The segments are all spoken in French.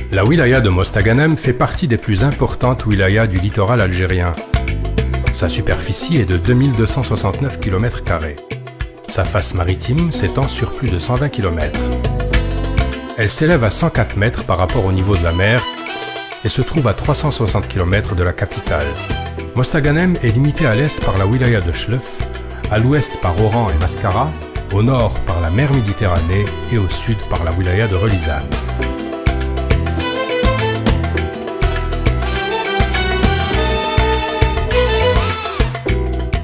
La wilaya de Mostaganem fait partie des plus importantes wilayas du littoral algérien. Sa superficie est de 2269 km². Sa face maritime s'étend sur plus de 120 km. Elle s'élève à 104 mètres par rapport au niveau de la mer et se trouve à 360 km de la capitale. Mostaganem est limitée à l'est par la wilaya de Chlef, à l'ouest par Oran et Mascara, au nord par la mer Méditerranée et au sud par la wilaya de Relizane.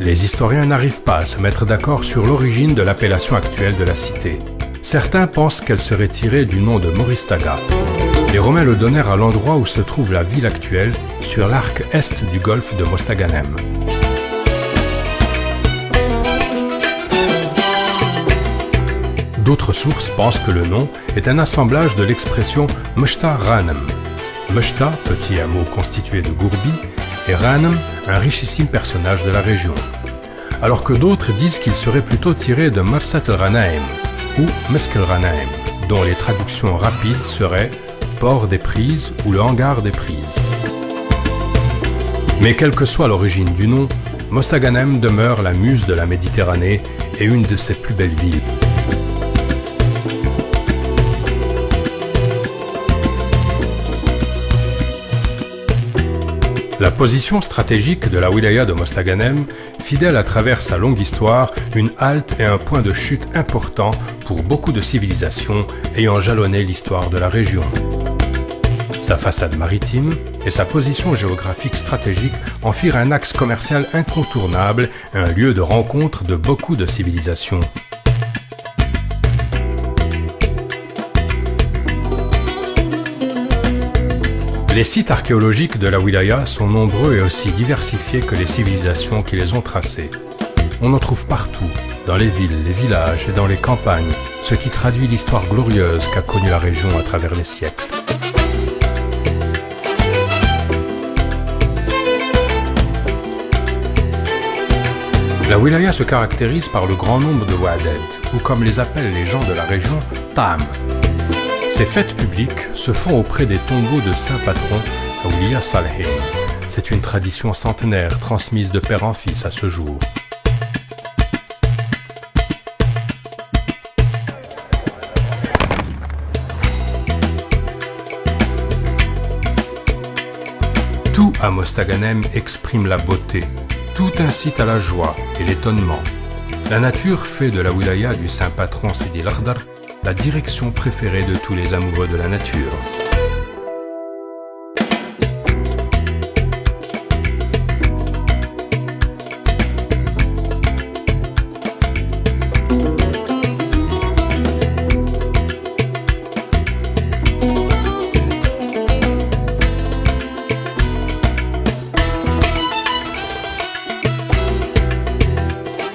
Les historiens n'arrivent pas à se mettre d'accord sur l'origine de l'appellation actuelle de la cité. Certains pensent qu'elle serait tirée du nom de Moristaga. Les Romains le donnèrent à l'endroit où se trouve la ville actuelle, sur l'arc est du golfe de Mostaganem. D'autres sources pensent que le nom est un assemblage de l'expression Meshta Ghanem. Meshta, petit hameau constitué de Gourbi, et Ghanem, un richissime personnage de la région. Alors que d'autres disent qu'il serait plutôt tiré de Marsat el-Ghanaim ou Mesk el-Ghanaim, dont les traductions rapides seraient port des prises ou le hangar des prises. Mais quelle que soit l'origine du nom, Mostaganem demeure la muse de la Méditerranée et une de ses plus belles villes. La position stratégique de la wilaya de Mostaganem, fidèle à travers sa longue histoire, une halte et un point de chute important pour beaucoup de civilisations ayant jalonné l'histoire de la région. Sa façade maritime et sa position géographique stratégique en firent un axe commercial incontournable, un lieu de rencontre de beaucoup de civilisations. Les sites archéologiques de la wilaya sont nombreux et aussi diversifiés que les civilisations qui les ont tracés. On en trouve partout, dans les villes, les villages et dans les campagnes, ce qui traduit l'histoire glorieuse qu'a connue la région à travers les siècles. La wilaya se caractérise par le grand nombre de wa'adet, ou comme les appellent les gens de la région, tam. Ces fêtes publiques se font auprès des tombeaux de saint patron Awliya Salihin. C'est une tradition centenaire transmise de père en fils à ce jour. Tout à Mostaganem exprime la beauté, tout incite à la joie et l'étonnement. La nature fait de la wilaya du saint patron Sidi el-Akhdar la direction préférée de tous les amoureux de la nature.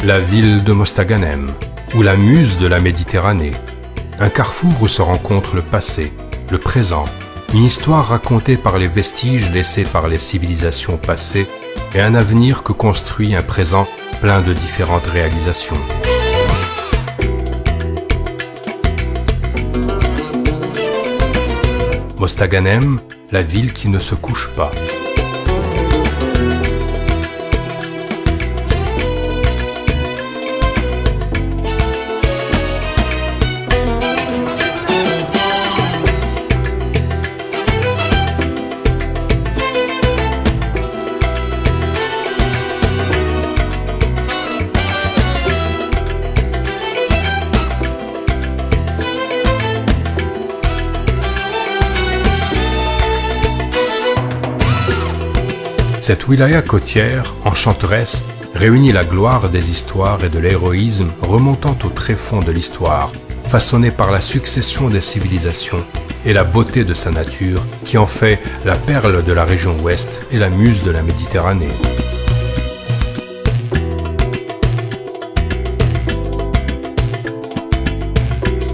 La ville de Mostaganem, ou la muse de la Méditerranée. Un carrefour où se rencontrent le passé, le présent, une histoire racontée par les vestiges laissés par les civilisations passées et un avenir que construit un présent plein de différentes réalisations. Mostaganem, la ville qui ne se couche pas. Cette wilaya côtière, enchanteresse, réunit la gloire des histoires et de l'héroïsme remontant au tréfonds de l'histoire, façonné par la succession des civilisations et la beauté de sa nature qui en fait la perle de la région ouest et la muse de la Méditerranée.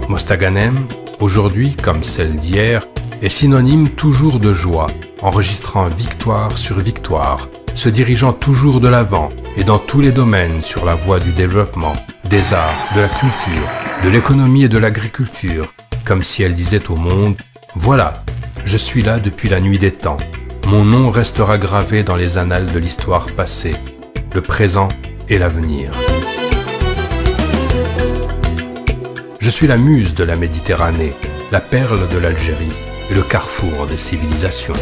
Mostaganem, aujourd'hui comme celle d'hier, est synonyme toujours de joie, enregistrant victoire sur victoire, se dirigeant toujours de l'avant et dans tous les domaines sur la voie du développement, des arts, de la culture, de l'économie et de l'agriculture, comme si elle disait au monde « Voilà, Je suis là depuis la nuit des temps. Mon nom restera gravé dans les annales de l'histoire passée, le présent et l'avenir. Je suis la muse de la Méditerranée, la perle de l'Algérie et le carrefour des civilisations.